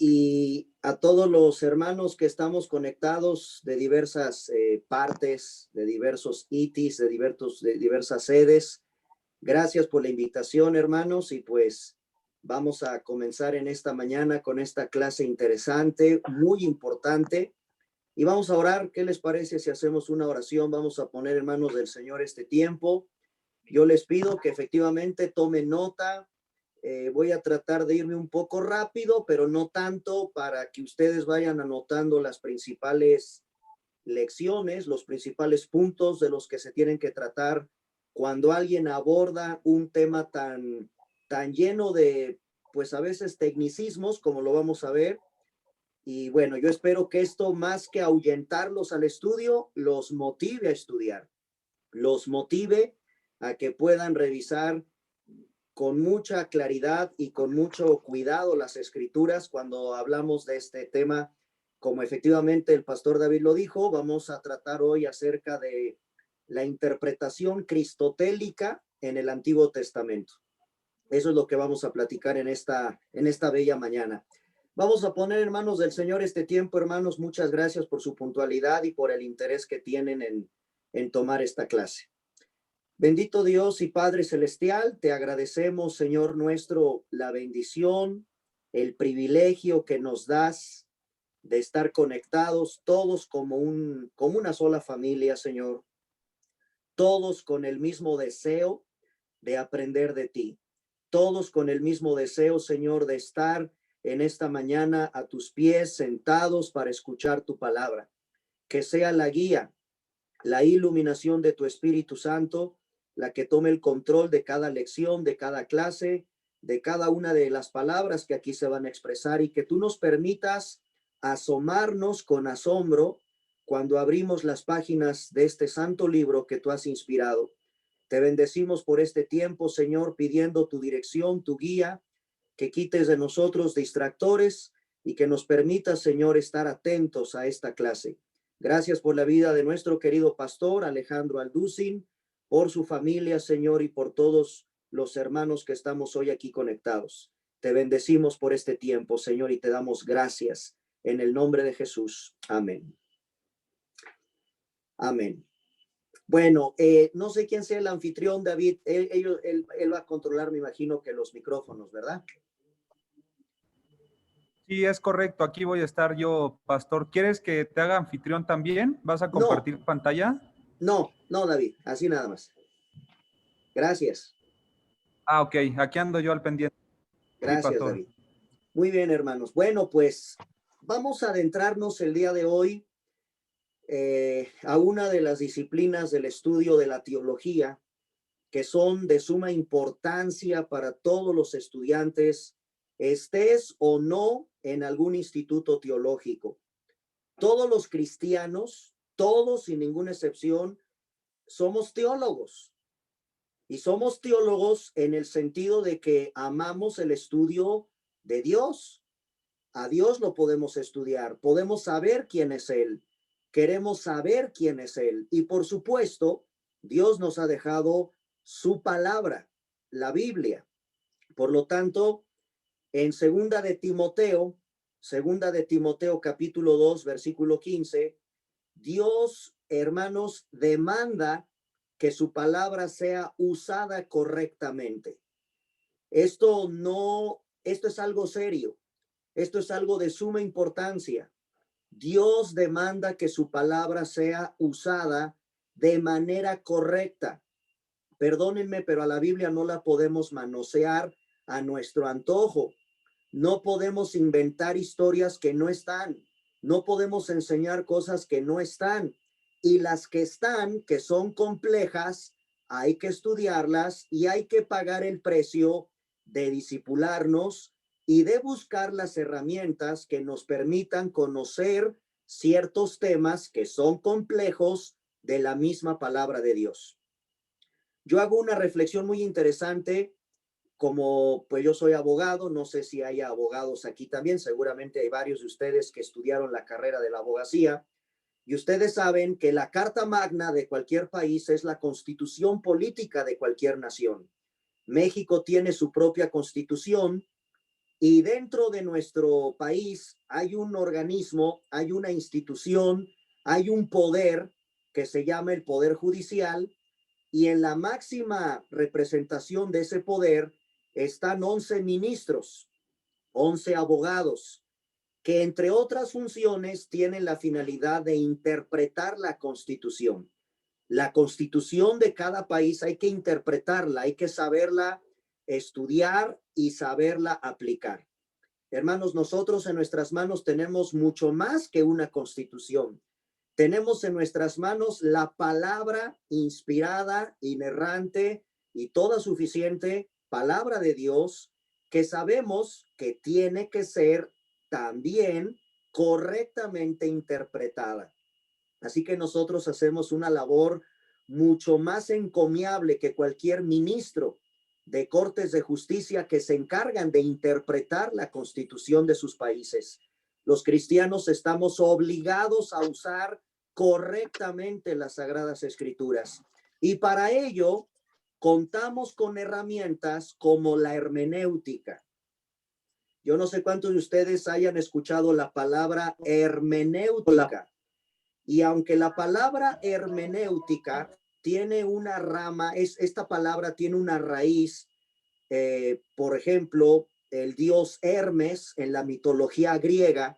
y a todos los hermanos que estamos conectados de diversas partes, de diversos ITIs, de diversas sedes. Gracias por la invitación, hermanos, y pues vamos a comenzar en esta mañana con esta clase interesante, muy importante, y vamos a orar. ¿Qué les parece si hacemos una oración? Vamos a poner en manos del Señor este tiempo. Yo les pido que efectivamente tomen nota. Voy a tratar de irme un poco rápido, pero no tanto, para que ustedes vayan anotando las principales lecciones, los principales puntos de los que se tienen que tratar cuando alguien aborda un tema tan lleno de, pues a veces tecnicismos, como lo vamos a ver. Y bueno, yo espero que esto, más que ahuyentarlos al estudio, los motive a estudiar, los motive a que puedan revisar con mucha claridad y con mucho cuidado las escrituras cuando hablamos de este tema. Como efectivamente el pastor David lo dijo, vamos a tratar hoy acerca de la interpretación cristotélica en el Antiguo Testamento. Eso es lo que vamos a platicar en esta bella mañana. Vamos a poner en manos del Señor este tiempo, hermanos. Muchas gracias por su puntualidad y por el interés que tienen en tomar esta clase. Bendito Dios y Padre Celestial, te agradecemos, Señor nuestro, la bendición, el privilegio que nos das de estar conectados todos como una sola familia, Señor, todos con el mismo deseo de aprender de ti, todos con el mismo deseo, Señor, de estar en esta mañana a tus pies, sentados para escuchar tu palabra. Que sea la guía, la iluminación de tu Espíritu Santo la que tome el control de cada lección, de cada clase, de cada una de las palabras que aquí se van a expresar, y que tú nos permitas asomarnos con asombro cuando abrimos las páginas de este santo libro que tú has inspirado. Te bendecimos por este tiempo, Señor, pidiendo tu dirección, tu guía, que quites de nosotros distractores y que nos permitas, Señor, estar atentos a esta clase. Gracias por la vida de nuestro querido pastor Alejandro Alducin, por su familia, Señor, y por todos los hermanos que estamos hoy aquí conectados. Te bendecimos por este tiempo, Señor, y te damos gracias en el nombre de Jesús. Amén. Amén. Bueno, no sé quién sea el anfitrión, David. Él va a controlar, me imagino, que los micrófonos, ¿verdad? Sí, es correcto. Aquí voy a estar yo, pastor. ¿Quieres que te haga anfitrión también? ¿Vas a compartir pantalla? No, David, así nada más. Gracias. Ah, ok. Aquí ando yo al pendiente. Gracias, sí, David. Muy bien, hermanos. Bueno, pues vamos a adentrarnos el día de hoy a una de las disciplinas del estudio de la teología que son de suma importancia para todos los estudiantes, estés o no en algún instituto teológico. Todos los cristianos, todos sin ninguna excepción, somos teólogos. Y somos teólogos en el sentido de que amamos el estudio de Dios. A Dios lo podemos estudiar, podemos saber quién es Él, queremos saber quién es Él. Y por supuesto, Dios nos ha dejado su palabra, la Biblia. Por lo tanto, en segunda de Timoteo capítulo 2, versículo 15, Dios, hermanos, demanda que su palabra sea usada correctamente. Esto es algo serio. Esto es algo de suma importancia. Dios demanda que su palabra sea usada de manera correcta. Perdónenme, pero a la Biblia no la podemos manosear a nuestro antojo. No podemos inventar historias que no están. No podemos enseñar cosas que no están. Y las que están, que son complejas, hay que estudiarlas y hay que pagar el precio de discipularnos y de buscar las herramientas que nos permitan conocer ciertos temas que son complejos de la misma palabra de Dios. Yo hago una reflexión muy interesante, como pues yo soy abogado, no sé si hay abogados aquí también, seguramente hay varios de ustedes que estudiaron la carrera de la abogacía, y ustedes saben que la Carta Magna de cualquier país es la constitución política de cualquier nación. México tiene su propia constitución Y dentro de nuestro país hay un organismo, hay una institución, hay un poder que se llama el Poder Judicial, y en la máxima representación de ese poder están 11 ministros, 11 abogados, que entre otras funciones tienen la finalidad de interpretar la Constitución. La Constitución de cada país hay que interpretarla, hay que saberla estudiar y saberla aplicar. Hermanos, nosotros en nuestras manos tenemos mucho más que una Constitución. Tenemos en nuestras manos la palabra inspirada, inerrante y toda suficiente palabra de Dios, que sabemos que tiene que ser también correctamente interpretada. Así que nosotros hacemos una labor mucho más encomiable que cualquier ministro de cortes de justicia que se encargan de interpretar la Constitución de sus países. Los cristianos estamos obligados a usar correctamente las Sagradas Escrituras. Y para ello contamos con herramientas como la hermenéutica. Yo no sé cuántos de ustedes hayan escuchado la palabra hermenéutica. Y aunque la palabra hermenéutica tiene una rama, esta palabra tiene una raíz, por ejemplo, el dios Hermes en la mitología griega,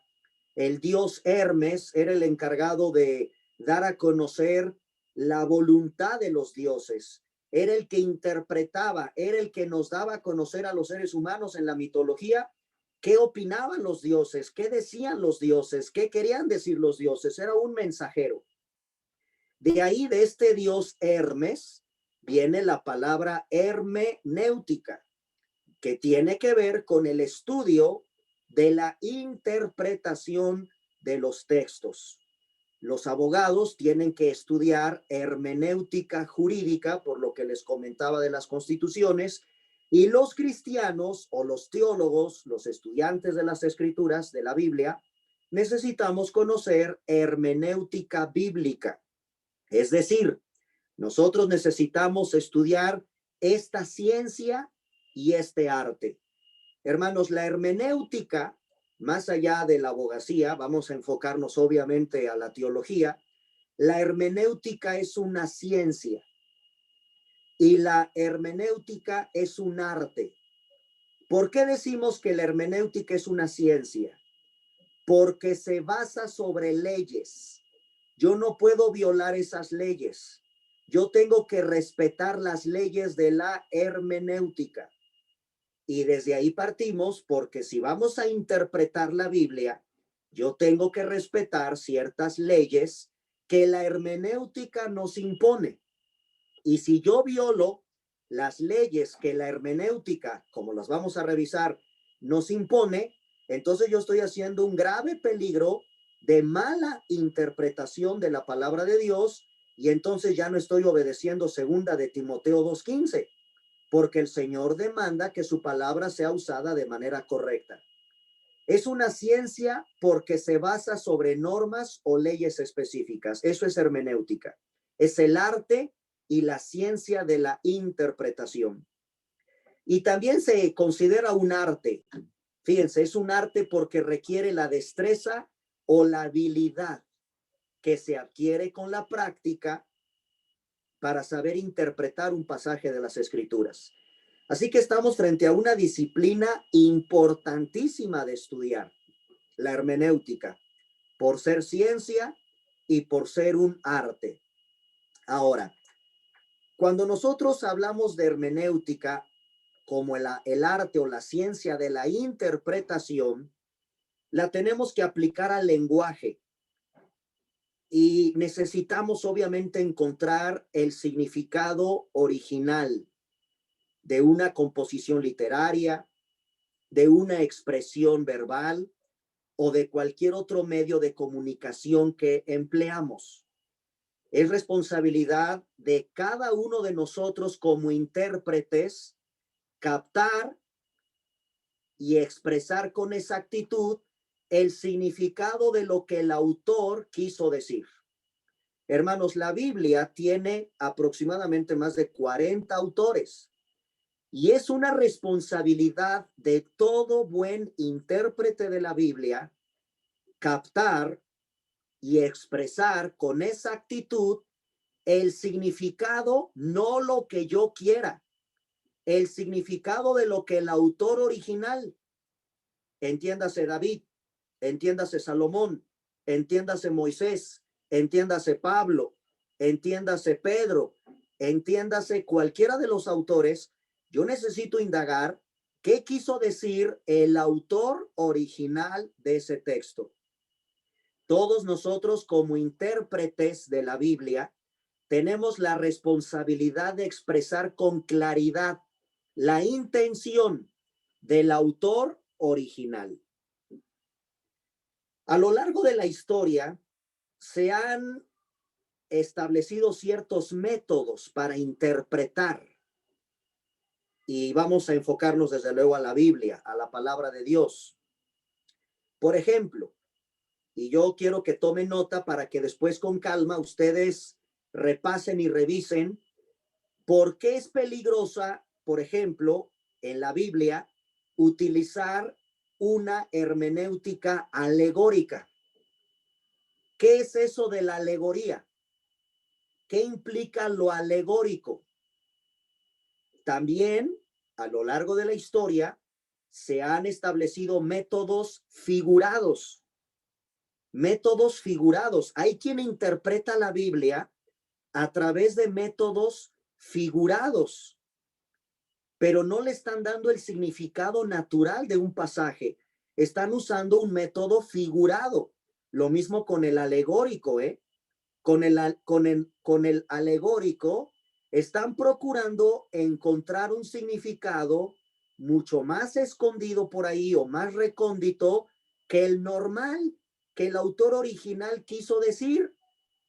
el dios Hermes era el encargado de dar a conocer la voluntad de los dioses, era el que interpretaba, era el que nos daba a conocer a los seres humanos en la mitología qué opinaban los dioses, qué decían los dioses, qué querían decir los dioses, era un mensajero. De ahí, de este dios Hermes, viene la palabra hermenéutica, que tiene que ver con el estudio de la interpretación de los textos. Los abogados tienen que estudiar hermenéutica jurídica, por lo que les comentaba de las constituciones, y los cristianos o los teólogos, los estudiantes de las escrituras, de la Biblia, necesitamos conocer hermenéutica bíblica. Es decir, nosotros necesitamos estudiar esta ciencia y este arte. Hermanos, la hermenéutica, más allá de la abogacía, vamos a enfocarnos obviamente a la teología, la hermenéutica es una ciencia y la hermenéutica es un arte. ¿Por qué decimos que la hermenéutica es una ciencia? Porque se basa sobre leyes. Yo no puedo violar esas leyes. Yo tengo que respetar las leyes de la hermenéutica. Y desde ahí partimos, porque si vamos a interpretar la Biblia, yo tengo que respetar ciertas leyes que la hermenéutica nos impone. Y si yo violo las leyes que la hermenéutica, como las vamos a revisar, nos impone, entonces yo estoy haciendo un grave peligro de mala interpretación de la palabra de Dios, y entonces ya no estoy obedeciendo segunda de Timoteo 2:15, porque el Señor demanda que su palabra sea usada de manera correcta. Es una ciencia porque se basa sobre normas o leyes específicas. Eso es hermenéutica. Es el arte y la ciencia de la interpretación. Y también se considera un arte. Fíjense, es un arte porque requiere la destreza o la habilidad que se adquiere con la práctica para saber interpretar un pasaje de las Escrituras. Así que estamos frente a una disciplina importantísima de estudiar, la hermenéutica, por ser ciencia y por ser un arte. Ahora, cuando nosotros hablamos de hermenéutica como el arte o la ciencia de la interpretación, la tenemos que aplicar al lenguaje. Y necesitamos obviamente encontrar el significado original de una composición literaria, de una expresión verbal o de cualquier otro medio de comunicación que empleamos. Es responsabilidad de cada uno de nosotros como intérpretes captar y expresar con exactitud el significado de lo que el autor quiso decir. Hermanos, la Biblia tiene aproximadamente más de 40 autores. Y es una responsabilidad de todo buen intérprete de la Biblia captar y expresar con exactitud el significado, no lo que yo quiera, el significado de lo que el autor original, entiéndase David, entiéndase Salomón, entiéndase Moisés, entiéndase Pablo, entiéndase Pedro, entiéndase cualquiera de los autores, yo necesito indagar qué quiso decir el autor original de ese texto. Todos nosotros como intérpretes de la Biblia tenemos la responsabilidad de expresar con claridad la intención del autor original. A lo largo de la historia se han establecido ciertos métodos para interpretar y vamos a enfocarnos desde luego a la Biblia, a la palabra de Dios. Por ejemplo, y yo quiero que tomen nota para que después con calma ustedes repasen y revisen por qué es peligrosa, por ejemplo, en la Biblia, utilizar una hermenéutica alegórica. ¿Qué es eso de la alegoría? ¿Qué implica lo alegórico? También, a lo largo de la historia, se han establecido métodos figurados. Métodos figurados. Hay quien interpreta la Biblia a través de métodos figurados, pero no le están dando el significado natural de un pasaje. Están usando un método figurado. Lo mismo con el alegórico, ¿eh? Con el alegórico están procurando encontrar un significado mucho más escondido por ahí o más recóndito que el normal, que el autor original quiso decir.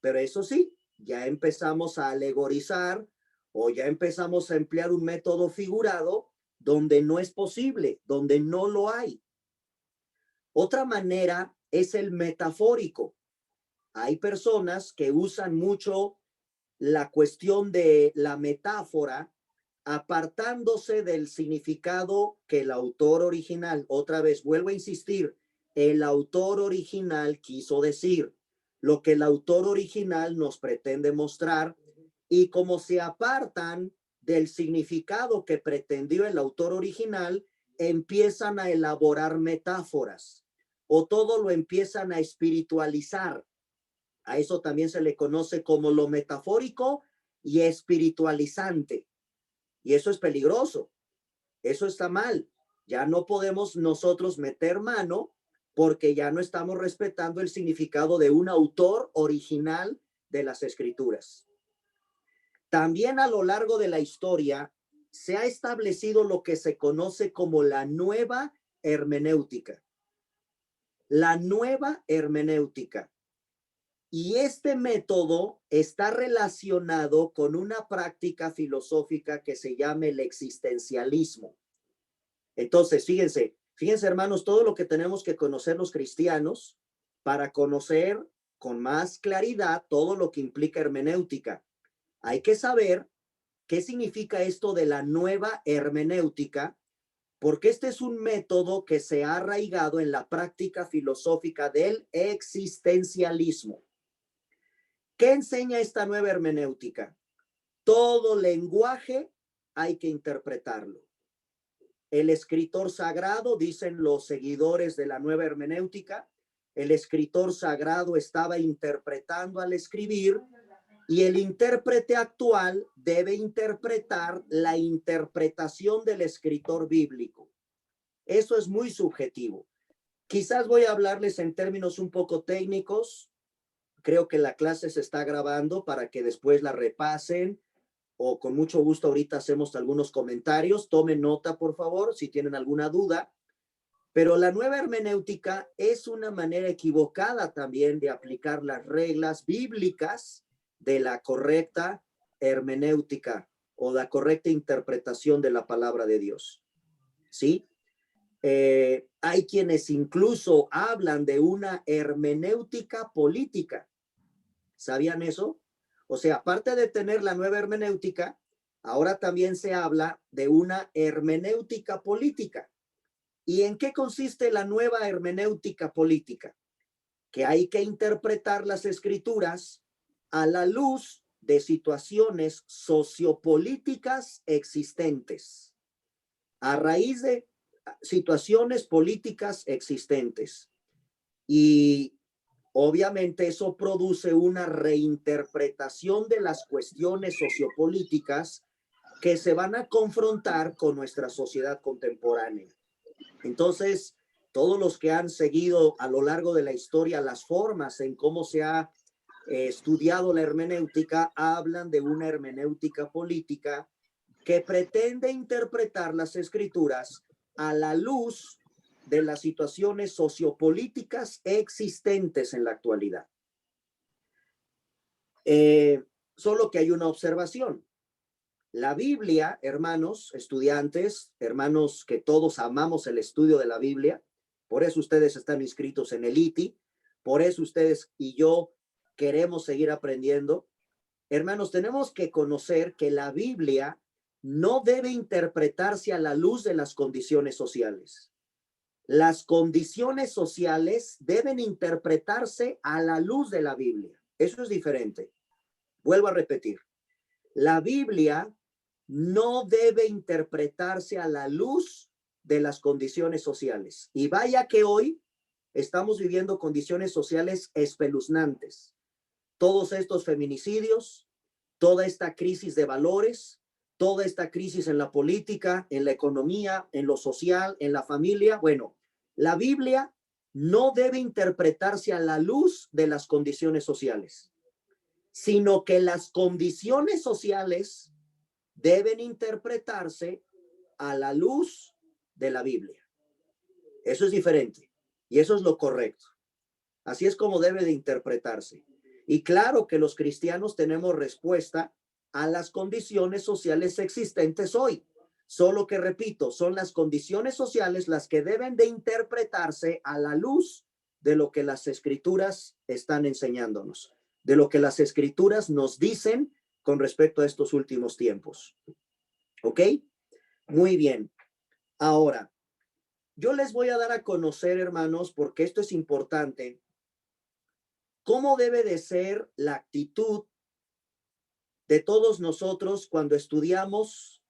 Pero eso sí, ya empezamos a alegorizar o ya empezamos a emplear un método figurado donde no es posible, donde no lo hay. Otra manera es el metafórico. Hay personas que usan mucho la cuestión de la metáfora, apartándose del significado que el autor original, otra vez vuelvo a insistir, el autor original quiso decir, lo que el autor original nos pretende mostrar, y como se apartan del significado que pretendió el autor original, empiezan a elaborar metáforas o todo lo empiezan a espiritualizar. A eso también se le conoce como lo metafórico y espiritualizante. Y eso es peligroso. Eso está mal. Ya no podemos nosotros meter mano porque ya no estamos respetando el significado de un autor original de las escrituras. También a lo largo de la historia se ha establecido lo que se conoce como la nueva hermenéutica. La nueva hermenéutica. Y este método está relacionado con una práctica filosófica que se llama el existencialismo. Entonces, fíjense hermanos, todo lo que tenemos que conocer los cristianos para conocer con más claridad todo lo que implica hermenéutica. Hay que saber qué significa esto de la nueva hermenéutica, porque este es un método que se ha arraigado en la práctica filosófica del existencialismo. ¿Qué enseña esta nueva hermenéutica? Todo lenguaje hay que interpretarlo. El escritor sagrado, dicen los seguidores de la nueva hermenéutica, el escritor sagrado estaba interpretando al escribir y el intérprete actual debe interpretar la interpretación del escritor bíblico. Eso es muy subjetivo. Quizás voy a hablarles en términos un poco técnicos. Creo que la clase se está grabando para que después la repasen o con mucho gusto ahorita hacemos algunos comentarios. Tomen nota, por favor, si tienen alguna duda. Pero la nueva hermenéutica es una manera equivocada también de aplicar las reglas bíblicas de la correcta hermenéutica o la correcta interpretación de la palabra de Dios. ¿Sí? Hay quienes incluso hablan de una hermenéutica política. ¿Sabían eso? O sea, aparte de tener la nueva hermenéutica, ahora también se habla de una hermenéutica política. ¿Y en qué consiste la nueva hermenéutica política? Que hay que interpretar las escrituras a la luz de situaciones sociopolíticas existentes, a raíz de situaciones políticas existentes. Y obviamente eso produce una reinterpretación de las cuestiones sociopolíticas que se van a confrontar con nuestra sociedad contemporánea. Entonces, todos los que han seguido a lo largo de la historia las formas en cómo se ha estudiado la hermenéutica, hablan de una hermenéutica política que pretende interpretar las escrituras a la luz de las situaciones sociopolíticas existentes en la actualidad. Solo que hay una observación. La Biblia, hermanos, estudiantes, hermanos que todos amamos el estudio de la Biblia, por eso ustedes están inscritos en el ITI, por eso ustedes y yo queremos seguir aprendiendo. Hermanos, tenemos que conocer que la Biblia no debe interpretarse a la luz de las condiciones sociales. Las condiciones sociales deben interpretarse a la luz de la Biblia. Eso es diferente. Vuelvo a repetir. La Biblia no debe interpretarse a la luz de las condiciones sociales. Y vaya que hoy estamos viviendo condiciones sociales espeluznantes. Todos estos feminicidios, toda esta crisis de valores, toda esta crisis en la política, en la economía, en lo social, en la familia. Bueno, la Biblia no debe interpretarse a la luz de las condiciones sociales, sino que las condiciones sociales deben interpretarse a la luz de la Biblia. Eso es diferente y eso es lo correcto. Así es como debe de interpretarse. Y claro que los cristianos tenemos respuesta a las condiciones sociales existentes hoy. Solo que, repito, son las condiciones sociales las que deben de interpretarse a la luz de lo que las escrituras están enseñándonos, de lo que las escrituras nos dicen con respecto a estos últimos tiempos. ¿Ok? Muy bien. Ahora, yo les voy a dar a conocer, hermanos, porque esto es importante, cómo debe de ser la actitud de todos nosotros cuando estudiamos,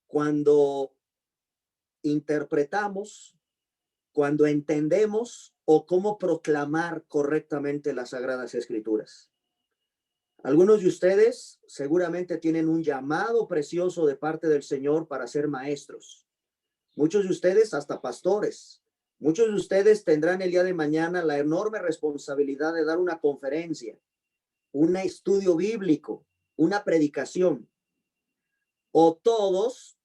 cuando interpretamos, cuando entendemos o cómo proclamar correctamente las Sagradas Escrituras. Algunos de ustedes seguramente tienen un llamado precioso de parte del Señor para ser maestros. Muchos de ustedes hasta pastores. Muchos de ustedes tendrán el día de mañana la enorme responsabilidad de dar una conferencia, un estudio bíblico, una predicación. O todos,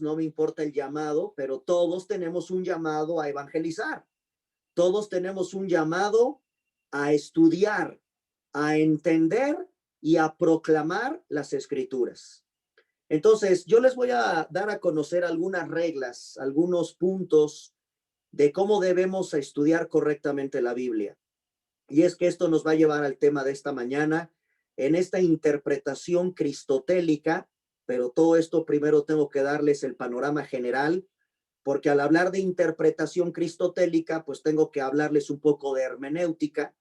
no me importa el llamado, pero todos tenemos un llamado a evangelizar. Todos tenemos un llamado a estudiar, a entender y a proclamar las escrituras. Entonces, yo les voy a dar a conocer algunas reglas, algunos puntos de cómo debemos estudiar correctamente la Biblia. Y es que esto nos va a llevar al tema de esta mañana, en esta interpretación cristotélica, pero todo esto primero tengo que darles el panorama general, porque al hablar de interpretación cristotélica, pues tengo que hablarles un poco de hermenéutica,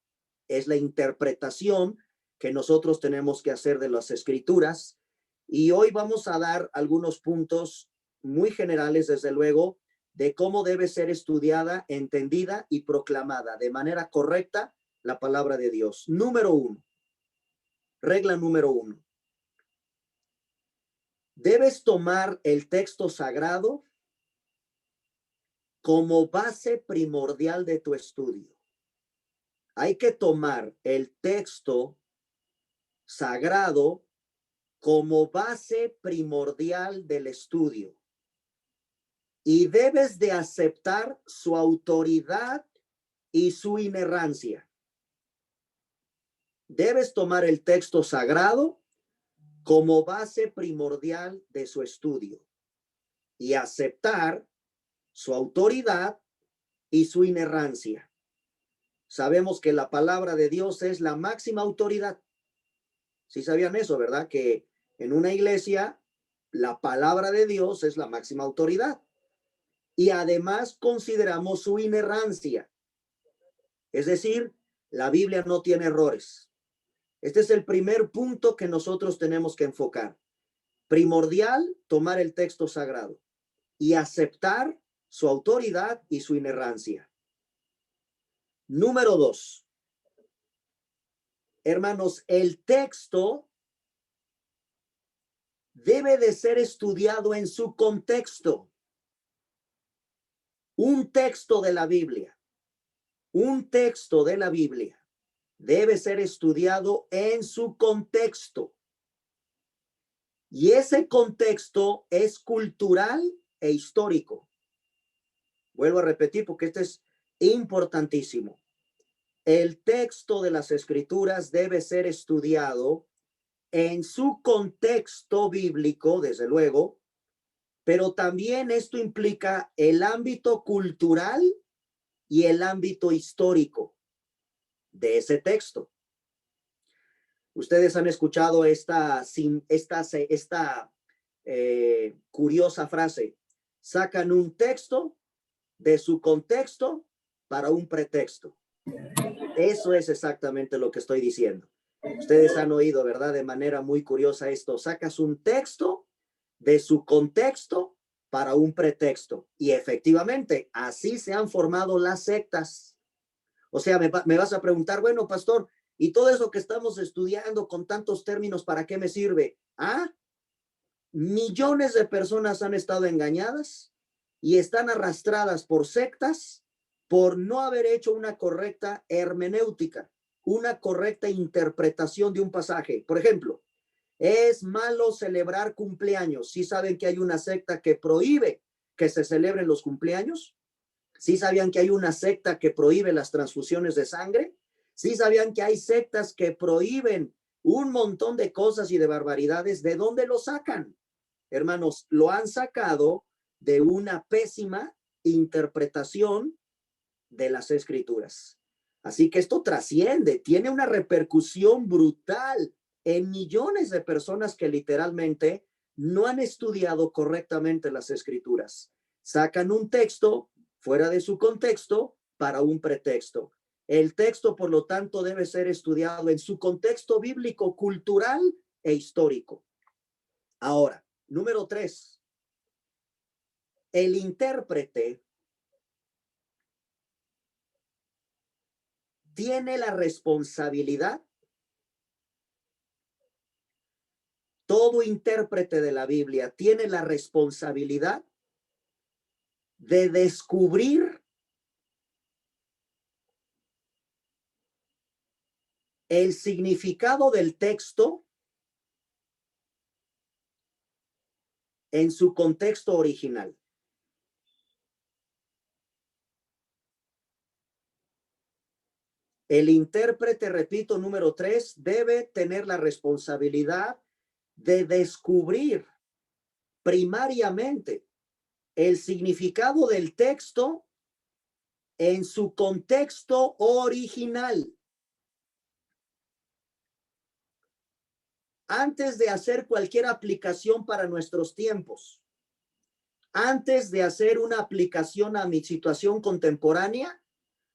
es la interpretación que nosotros tenemos que hacer de las escrituras. Y hoy vamos a dar algunos puntos muy generales, desde luego, de cómo debe ser estudiada, entendida y proclamada de manera correcta la palabra de Dios. Número 1. Regla número 1. Debes tomar el texto sagrado como base primordial de tu estudio. Hay que tomar el texto sagrado como base primordial del estudio y debes de aceptar su autoridad y su inerrancia. Debes tomar el texto sagrado como base primordial de su estudio y aceptar su autoridad y su inerrancia. Sabemos que la palabra de Dios es la máxima autoridad. Sí sabían eso, ¿verdad? Que en una iglesia la palabra de Dios es la máxima autoridad. Y además consideramos su inerrancia. Es decir, la Biblia no tiene errores. Este es el primer punto que nosotros tenemos que enfocar. Primordial, tomar el texto sagrado y aceptar su autoridad y su inerrancia. Número 2. Hermanos, el texto debe de ser estudiado en su contexto. Un texto de la Biblia debe ser estudiado en su contexto. Y ese contexto es cultural e histórico. Vuelvo a repetir porque este es importantísimo. El texto de las Escrituras debe ser estudiado en su contexto bíblico, desde luego, pero también esto implica el ámbito cultural y el ámbito histórico de ese texto. Ustedes han escuchado esta curiosa frase: sacan un texto de su contexto para un pretexto. Eso es exactamente lo que estoy diciendo. Ustedes han oído, ¿verdad? De manera muy curiosa esto: sacas un texto de su contexto para un pretexto. Y efectivamente, así se han formado las sectas. O sea, me vas a preguntar, bueno, pastor, ¿y todo eso que estamos estudiando con tantos términos, para qué me sirve? Ah, millones de personas han estado engañadas y están arrastradas por sectas por no haber hecho una correcta hermenéutica, una correcta interpretación de un pasaje. Por ejemplo, es malo celebrar cumpleaños. ¿Sí saben que hay una secta que prohíbe que se celebren los cumpleaños? ¿Sí sabían que hay una secta que prohíbe las transfusiones de sangre? ¿Sí sabían que hay sectas que prohíben un montón de cosas y de barbaridades? ¿De dónde lo sacan? Hermanos, lo han sacado de una pésima interpretación de las Escrituras. Así que esto trasciende, tiene una repercusión brutal en millones de personas que literalmente no han estudiado correctamente las Escrituras. Sacan un texto fuera de su contexto para un pretexto. El texto, por lo tanto, debe ser estudiado en su contexto bíblico, cultural e histórico. Ahora, número 3. El intérprete tiene la responsabilidad, todo intérprete de la Biblia tiene la responsabilidad de descubrir el significado del texto en su contexto original. El intérprete, repito, número 3, debe tener la responsabilidad de descubrir primariamente el significado del texto en su contexto original. Antes de hacer cualquier aplicación para nuestros tiempos, antes de hacer una aplicación a mi situación contemporánea,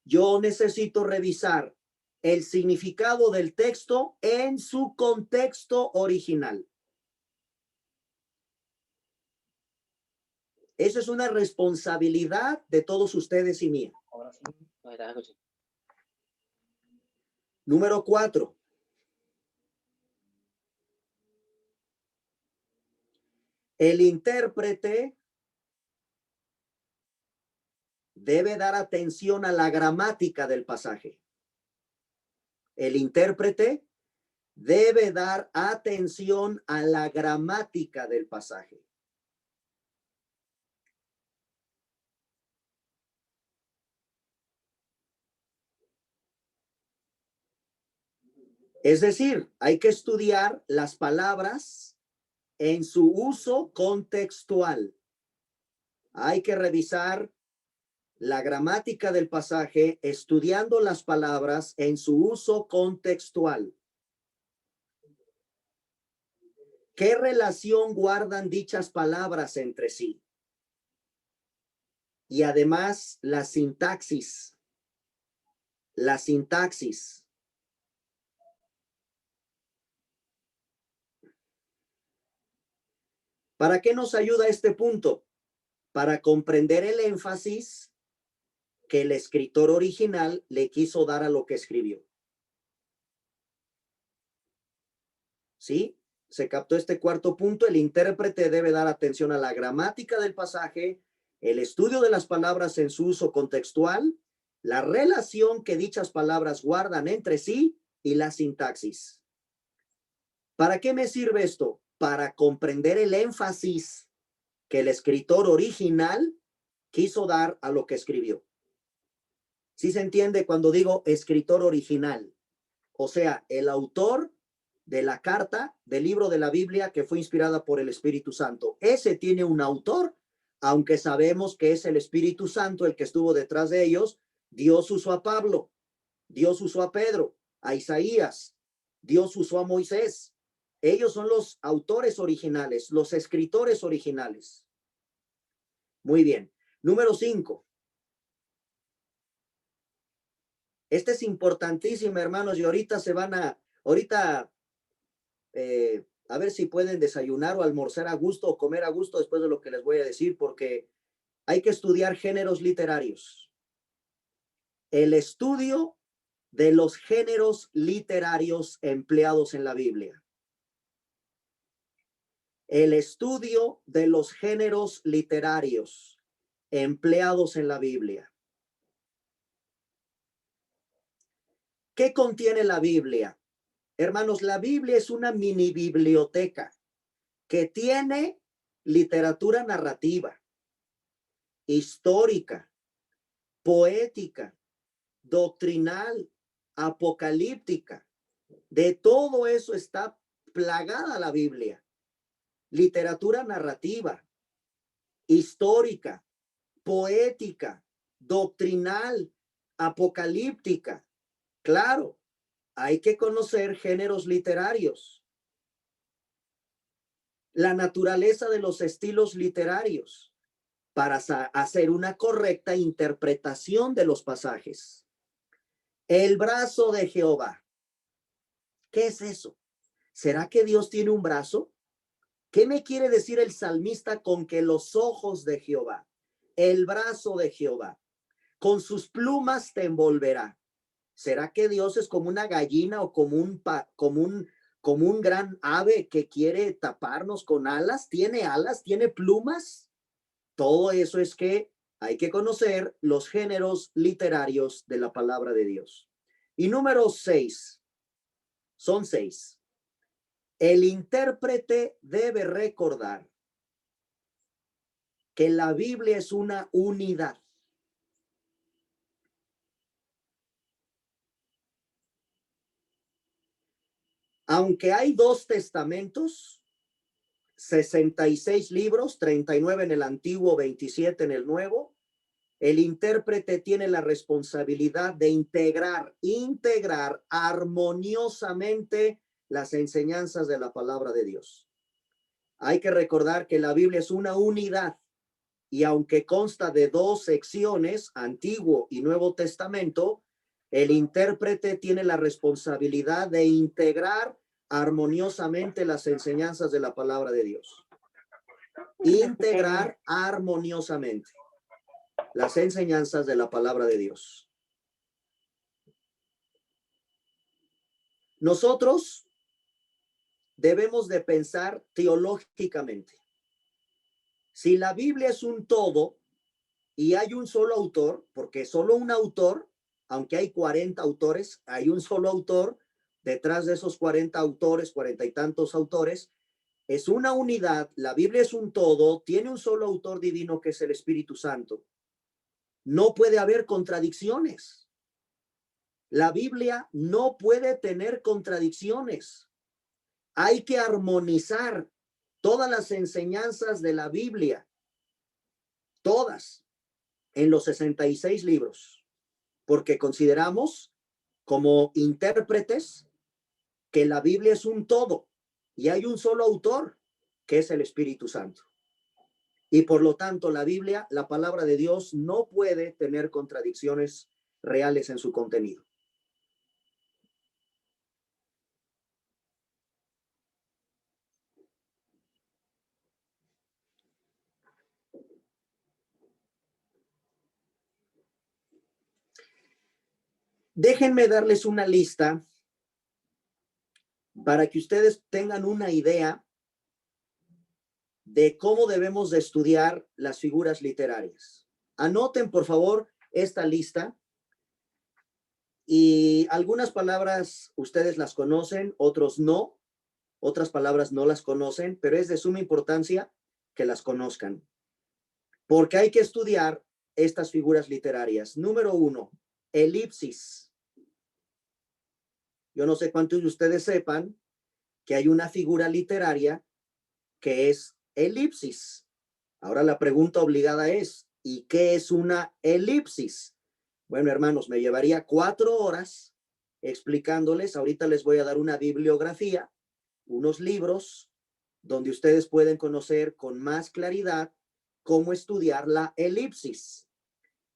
yo necesito revisar el significado del texto en su contexto original. Eso es una responsabilidad de todos ustedes y mía. Número 4. El intérprete debe dar atención a la gramática del pasaje. El intérprete debe dar atención a la gramática del pasaje. Es decir, hay que estudiar las palabras en su uso contextual. Hay que revisar la gramática del pasaje estudiando las palabras en su uso contextual. ¿Qué relación guardan dichas palabras entre sí? Y además la sintaxis. La sintaxis. ¿Para qué nos ayuda este punto? Para comprender el énfasis que el escritor original le quiso dar a lo que escribió. ¿Sí? Se captó este cuarto punto. El intérprete debe dar atención a la gramática del pasaje, el estudio de las palabras en su uso contextual, la relación que dichas palabras guardan entre sí y la sintaxis. ¿Para qué me sirve esto? Para comprender el énfasis que el escritor original quiso dar a lo que escribió. ¿Sí se entiende cuando digo escritor original? O sea, el autor de la carta del libro de la Biblia que fue inspirada por el Espíritu Santo. Ese tiene un autor, aunque sabemos que es el Espíritu Santo el que estuvo detrás de ellos. Dios usó a Pablo, Dios usó a Pedro, a Isaías, Dios usó a Moisés. Ellos son los autores originales, los escritores originales. Muy bien. Número 5. Este es importantísimo, hermanos, y ahorita a ver si pueden desayunar o almorzar a gusto o comer a gusto después de lo que les voy a decir, porque hay que estudiar géneros literarios. El estudio de los géneros literarios empleados en la Biblia. El estudio de los géneros literarios empleados en la Biblia. ¿Qué contiene la Biblia? Hermanos, la Biblia es una mini biblioteca que tiene literatura narrativa, histórica, poética, doctrinal, apocalíptica. De todo eso está plagada la Biblia. Literatura narrativa, histórica, poética, doctrinal, apocalíptica. Claro, hay que conocer géneros literarios, la naturaleza de los estilos literarios para hacer una correcta interpretación de los pasajes. El brazo de Jehová. ¿Qué es eso? ¿Será que Dios tiene un brazo? ¿Qué me quiere decir el salmista con que los ojos de Jehová, el brazo de Jehová, con sus plumas te envolverá? ¿Será que Dios es como una gallina o como un gran ave que quiere taparnos con alas? ¿Tiene alas? ¿Tiene plumas? Todo eso es que hay que conocer los géneros literarios de la palabra de Dios. Y número 6, son 6. El intérprete debe recordar que la Biblia es una unidad. Aunque hay 2 testamentos, 66 libros, 39 en el Antiguo, 27 en el Nuevo, el intérprete tiene la responsabilidad de integrar armoniosamente las enseñanzas de la palabra de Dios. Hay que recordar que la Biblia es una unidad y aunque consta de 2 secciones, Antiguo y Nuevo Testamento, el intérprete tiene la responsabilidad de integrar armoniosamente las enseñanzas de la palabra de Dios. Integrar armoniosamente las enseñanzas de la palabra de Dios. Nosotros debemos de pensar teológicamente. Si la Biblia es un todo y hay un solo autor, porque solo un autor, aunque hay 40 autores, hay un solo autor detrás de esos 40 autores, 40 y tantos autores, es una unidad, la Biblia es un todo, tiene un solo autor divino que es el Espíritu Santo. No puede haber contradicciones. La Biblia no puede tener contradicciones. Hay que armonizar todas las enseñanzas de la Biblia, todas, en los 66 libros, porque consideramos como intérpretes que la Biblia es un todo y hay un solo autor, que es el Espíritu Santo. Y por lo tanto, la Biblia, la palabra de Dios, no puede tener contradicciones reales en su contenido. Déjenme darles una lista para que ustedes tengan una idea de cómo debemos de estudiar las figuras literarias. Anoten, por favor, esta lista. Y algunas palabras ustedes las conocen, otros no. Otras palabras no las conocen, pero es de suma importancia que las conozcan. Porque hay que estudiar estas figuras literarias. Número 1, elipsis. Yo no sé cuántos de ustedes sepan que hay una figura literaria que es elipsis. Ahora la pregunta obligada es, ¿y qué es una elipsis? Bueno, hermanos, me llevaría 4 horas explicándoles. Ahorita les voy a dar una bibliografía, unos libros donde ustedes pueden conocer con más claridad cómo estudiar la elipsis.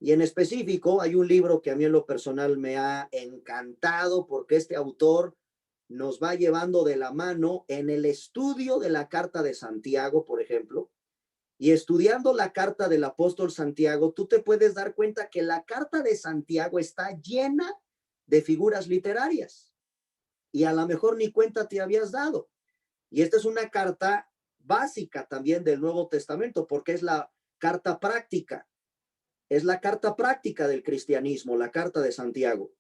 Y en específico, hay un libro que a mí en lo personal me ha encantado porque este autor nos va llevando de la mano en el estudio de la carta de Santiago, por ejemplo, y estudiando la carta del apóstol Santiago, tú te puedes dar cuenta que la carta de Santiago está llena de figuras literarias y a lo mejor ni cuenta te habías dado. Y esta es una carta básica también del Nuevo Testamento porque es la carta práctica. Es la carta práctica del cristianismo, la carta de Santiago.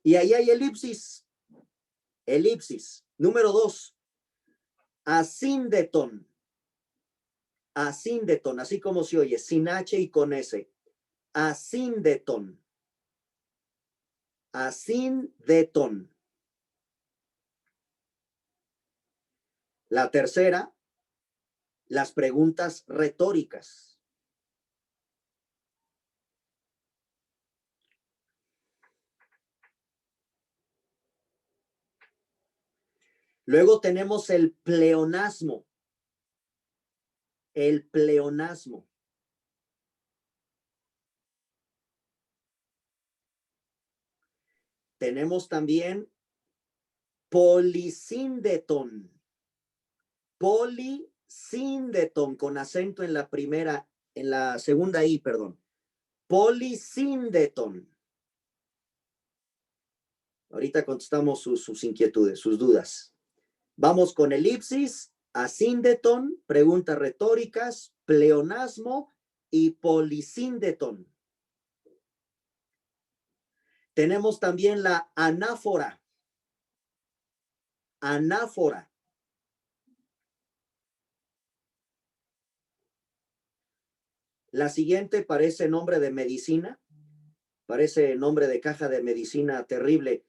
Y ahí hay elipsis. Elipsis. Número 2, asíndeton. Asíndeton, así como se oye, sin H y con S. Asíndeton. Asíndeton. La tercera, las preguntas retóricas. Luego tenemos el pleonasmo. El pleonasmo. Tenemos también polisíndeton. Polisíndeton, con acento en la primera, en la segunda I, perdón. Polisíndeton. Ahorita contestamos sus inquietudes, sus dudas. Vamos con elipsis, asíndeton, preguntas retóricas, pleonasmo y polisíndeton. Tenemos también la anáfora. Anáfora. La siguiente parece nombre de medicina, parece nombre de caja de medicina terrible.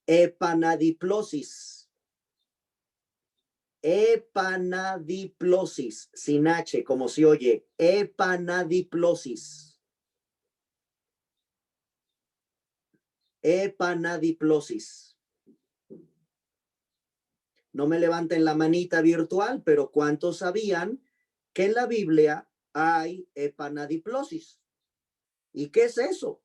Epanadiplosis. Epanadiplosis, sin H, como se oye. Epanadiplosis. Epanadiplosis. No me levanten la manita virtual, pero ¿cuántos sabían que en la Biblia hay epanadiplosis? ¿Y qué es eso?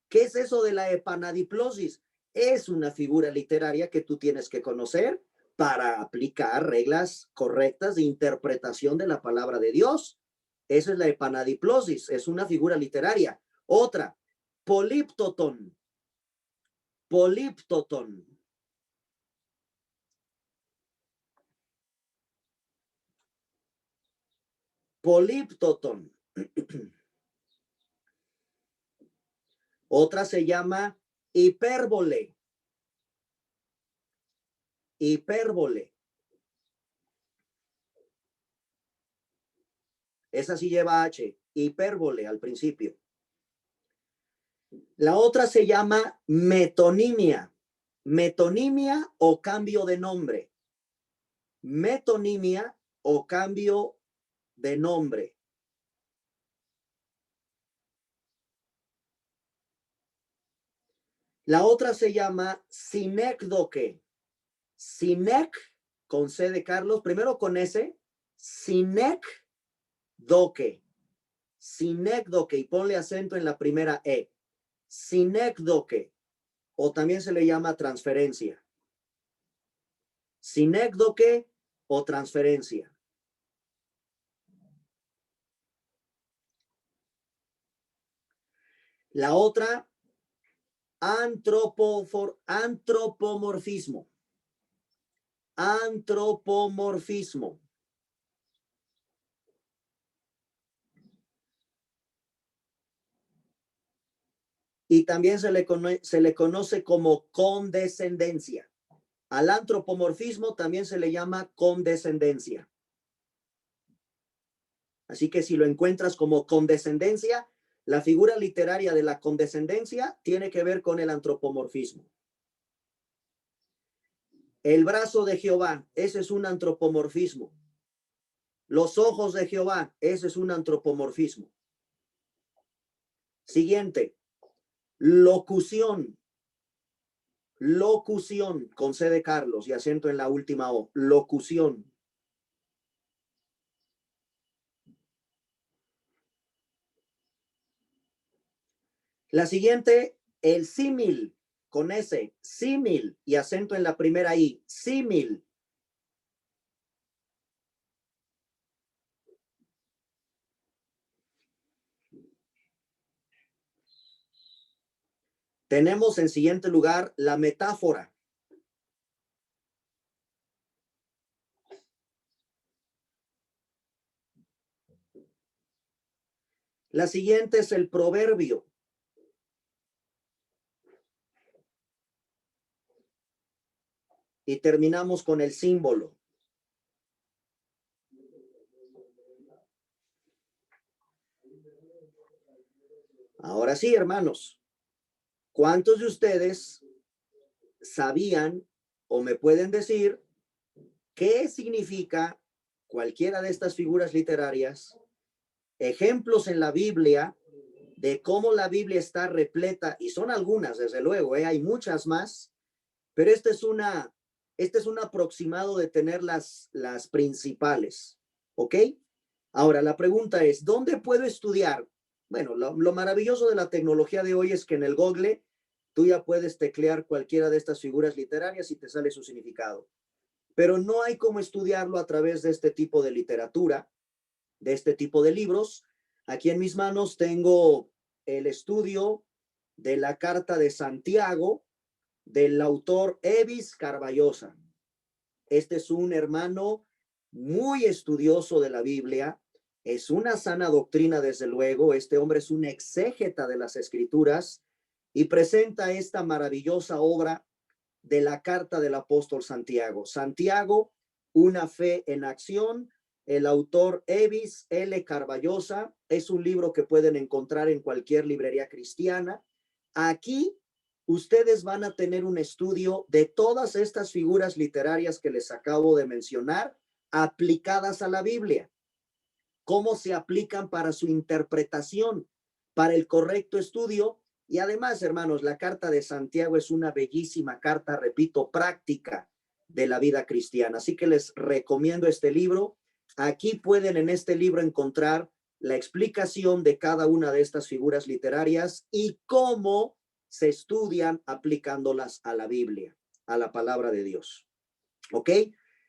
¿Qué es eso de la epanadiplosis? Es una figura literaria que tú tienes que conocer para aplicar reglas correctas de interpretación de la palabra de Dios. Esa es la epanadiplosis, es una figura literaria. Otra, políptoton. Políptoton. Políptoton. Otra se llama hipérbole. Hipérbole. Esa sí lleva H, hipérbole al principio. La otra se llama metonimia. Metonimia o cambio de nombre. Metonimia o cambio de nombre. La otra se llama sinécdoque. Sinec con C de Carlos, primero con S, sinécdoque. Sinécdoque, y ponle acento en la primera E. Sinécdoque, o también se le llama transferencia. Sinécdoque o transferencia. La otra, antropomorfismo. Antropomorfismo. Y también se le conoce como condescendencia. Al antropomorfismo también se le llama condescendencia. Así que si lo encuentras como condescendencia, la figura literaria de la condescendencia tiene que ver con el antropomorfismo. El brazo de Jehová, ese es un antropomorfismo. Los ojos de Jehová, ese es un antropomorfismo. Siguiente, locución. Locución, con C de Carlos y acento en la última O. Locución. La siguiente, el símil, con S, símil y acento en la primera I, símil. Tenemos en siguiente lugar la metáfora. La siguiente es el proverbio. Y terminamos con el símbolo. Ahora sí, hermanos, ¿cuántos de ustedes sabían o me pueden decir qué significa cualquiera de estas figuras literarias, ejemplos en la Biblia de cómo la Biblia está repleta, y son algunas, desde luego, hay muchas más, pero este es un aproximado de tener las principales, ¿ok? Ahora, la pregunta es, ¿dónde puedo estudiar? Bueno, lo maravilloso de la tecnología de hoy es que en el Google tú ya puedes teclear cualquiera de estas figuras literarias y te sale su significado. Pero no hay cómo estudiarlo a través de este tipo de literatura, de este tipo de libros. Aquí en mis manos tengo el estudio de la Carta de Santiago del autor Evis Carballosa. Este es un hermano muy estudioso de la Biblia, es una sana doctrina desde luego, este hombre es un exégeta de las Escrituras y presenta esta maravillosa obra de la carta del apóstol Santiago. Santiago, una fe en acción. El autor Evis L. Carballosa, es un libro que pueden encontrar en cualquier librería cristiana. Aquí ustedes van a tener un estudio de todas estas figuras literarias que les acabo de mencionar aplicadas a la Biblia. Cómo se aplican para su interpretación, para el correcto estudio. Y además, hermanos, la carta de Santiago es una bellísima carta, repito, práctica de la vida cristiana. Así que les recomiendo este libro. Aquí pueden en este libro encontrar la explicación de cada una de estas figuras literarias y cómo se estudian aplicándolas a la Biblia, a la palabra de Dios. ¿Ok?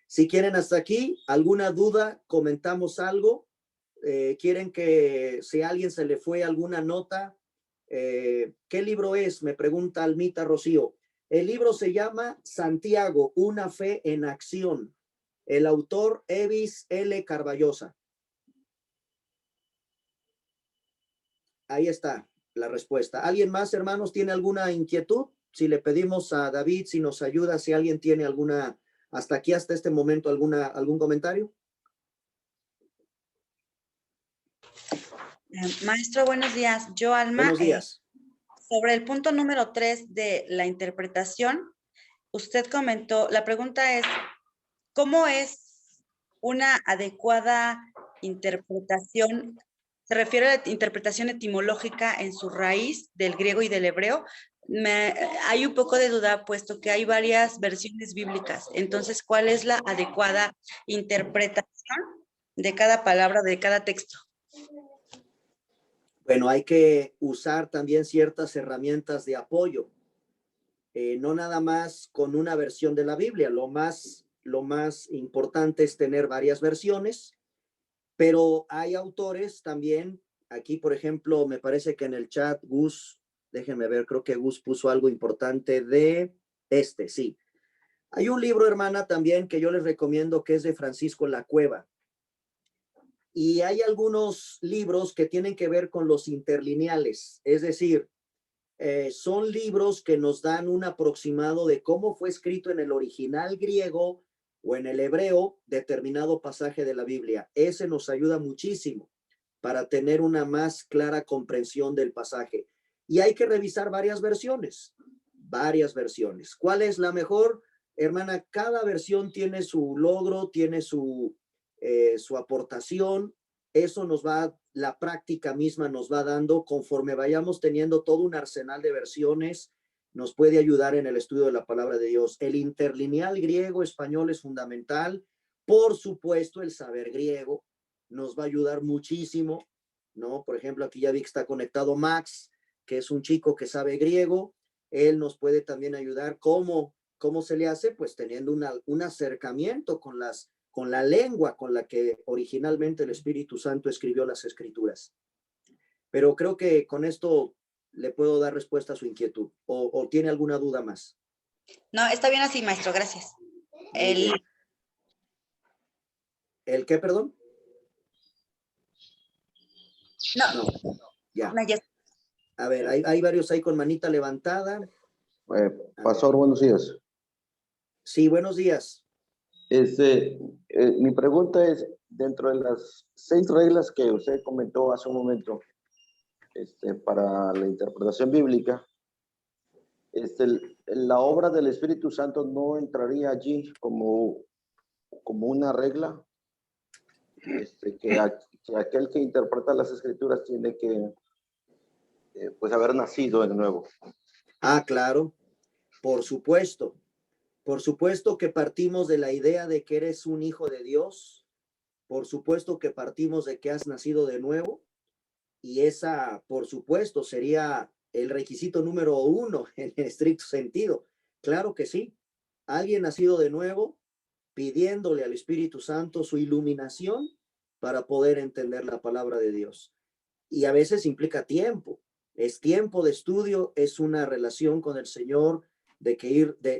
Si quieren hasta aquí, ¿alguna duda? ¿Comentamos algo? ¿Quieren que si a alguien se le fue alguna nota? ¿Qué libro es? Me pregunta Almita Rocío. El libro se llama Santiago, una fe en acción. El autor Evis L. Carballosa. Ahí está la respuesta. ¿Alguien más, hermanos, tiene alguna inquietud? Si le pedimos a David si nos ayuda, si alguien tiene alguna, hasta aquí, hasta este momento, algún comentario. Maestro, buenos días. Yo, Alma, buenos días. Sobre el punto número 3 de la interpretación, usted comentó, la pregunta es, ¿cómo es una adecuada interpretación se refiere a la interpretación etimológica en su raíz del griego y del hebreo, hay un poco de duda, puesto que hay varias versiones bíblicas. Entonces, ¿cuál es la adecuada interpretación de cada palabra, de cada texto? Bueno, hay que usar también ciertas herramientas de apoyo. No nada más con una versión de la Biblia. Lo más importante es tener varias versiones, pero hay autores también. Aquí, por ejemplo, me parece que en el chat Gus, déjenme ver, creo que Gus puso algo importante de sí. Hay un libro, hermana, también que yo les recomiendo, que es de Francisco La Cueva. Y hay algunos libros que tienen que ver con los interlineales, es decir, son libros que nos dan un aproximado de cómo fue escrito en el original griego o en el hebreo determinado pasaje de la Biblia. Ese nos ayuda muchísimo para tener una más clara comprensión del pasaje. Y hay que revisar varias versiones. ¿Cuál es la mejor? Hermana, cada versión tiene su logro, tiene su aportación. Eso la práctica misma nos va dando, conforme vayamos teniendo todo un arsenal de versiones, nos puede ayudar en el estudio de la palabra de Dios. El interlineal griego español es fundamental. Por supuesto, el saber griego nos va a ayudar muchísimo, ¿no? Por ejemplo, aquí ya vi que está conectado Max, que es un chico que sabe griego. Él nos puede también ayudar. ¿Cómo se le hace? Pues teniendo un acercamiento con la lengua con la que originalmente el Espíritu Santo escribió las Escrituras. Pero creo que con esto le puedo dar respuesta a su inquietud. ¿O tiene alguna duda más? No, está bien así, maestro, gracias. ¿El qué, perdón? No, ya. no, ya. A ver, hay varios ahí con manita levantada. Pastor, buenos días. Sí, buenos días. Mi pregunta es, dentro de las 6 reglas que usted comentó hace un momento, para la interpretación bíblica, la obra del Espíritu Santo no entraría allí como una regla, que aquel que interpreta las Escrituras tiene que pues haber nacido de nuevo. Claro, por supuesto. Por supuesto que partimos de la idea de que eres un hijo de Dios. Por supuesto que partimos de que has nacido de nuevo. Y esa, por supuesto, sería el requisito número 1 en estricto sentido. Claro que sí. Alguien nacido de nuevo, pidiéndole al Espíritu Santo su iluminación para poder entender la palabra de Dios. Y a veces implica tiempo. Es tiempo de estudio, es una relación con el Señor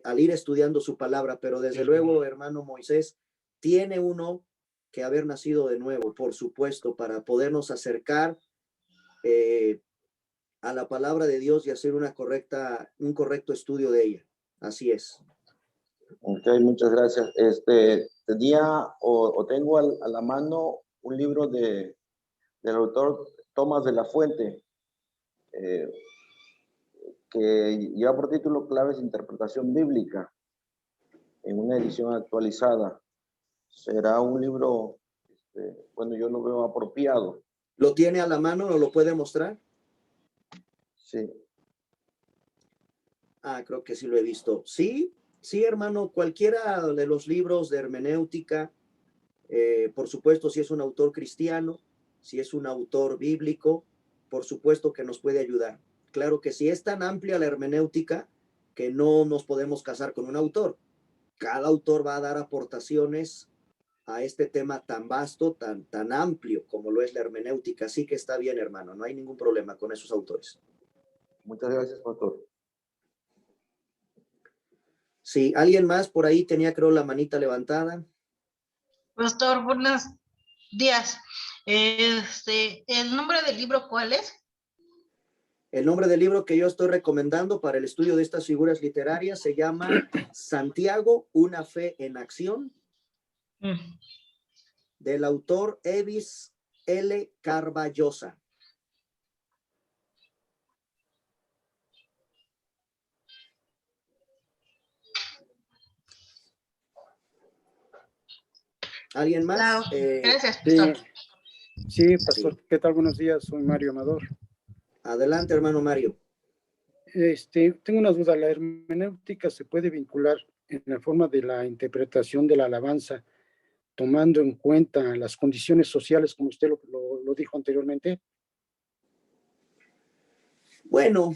al ir estudiando su palabra. Pero desde luego, hermano Moisés, tiene uno que haber nacido de nuevo, por supuesto, para podernos acercar a la palabra de Dios y hacer un correcto estudio de ella. Así es. Ok, muchas gracias. Tengo a la mano un libro del autor Tomás de la Fuente, que lleva por título Claves de Interpretación Bíblica, en una edición actualizada. Será un libro, yo lo veo apropiado. ¿Lo tiene a la mano? ¿No lo puede mostrar? Sí. Creo que sí lo he visto. Sí, hermano, cualquiera de los libros de hermenéutica, por supuesto, si es un autor cristiano, si es un autor bíblico, por supuesto que nos puede ayudar. Claro que sí, es tan amplia la hermenéutica que no nos podemos casar con un autor. Cada autor va a dar aportaciones a este tema tan vasto, tan amplio como lo es la hermenéutica. Así que está bien, hermano, no hay ningún problema con esos autores. Muchas gracias, pastor. Sí, alguien más por ahí tenía, creo, la manita levantada. Pastor, buenos días. ¿El nombre del libro cuál es? El nombre del libro que yo estoy recomendando para el estudio de estas figuras literarias se llama Santiago, una fe en acción, del autor Evis L. Carballosa. ¿Alguien más? Gracias, pastor. Sí, pastor, ¿qué tal? Buenos días, soy Mario Amador. Adelante, hermano Mario. Tengo una duda, ¿la hermenéutica se puede vincular en la forma de la interpretación de la alabanza, tomando en cuenta las condiciones sociales, como usted lo dijo anteriormente? Bueno,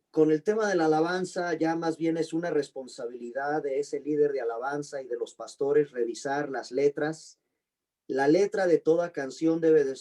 con el tema de la alabanza ya más bien es una responsabilidad de ese líder de alabanza y de los pastores revisar las letras. La letra de toda canción debe de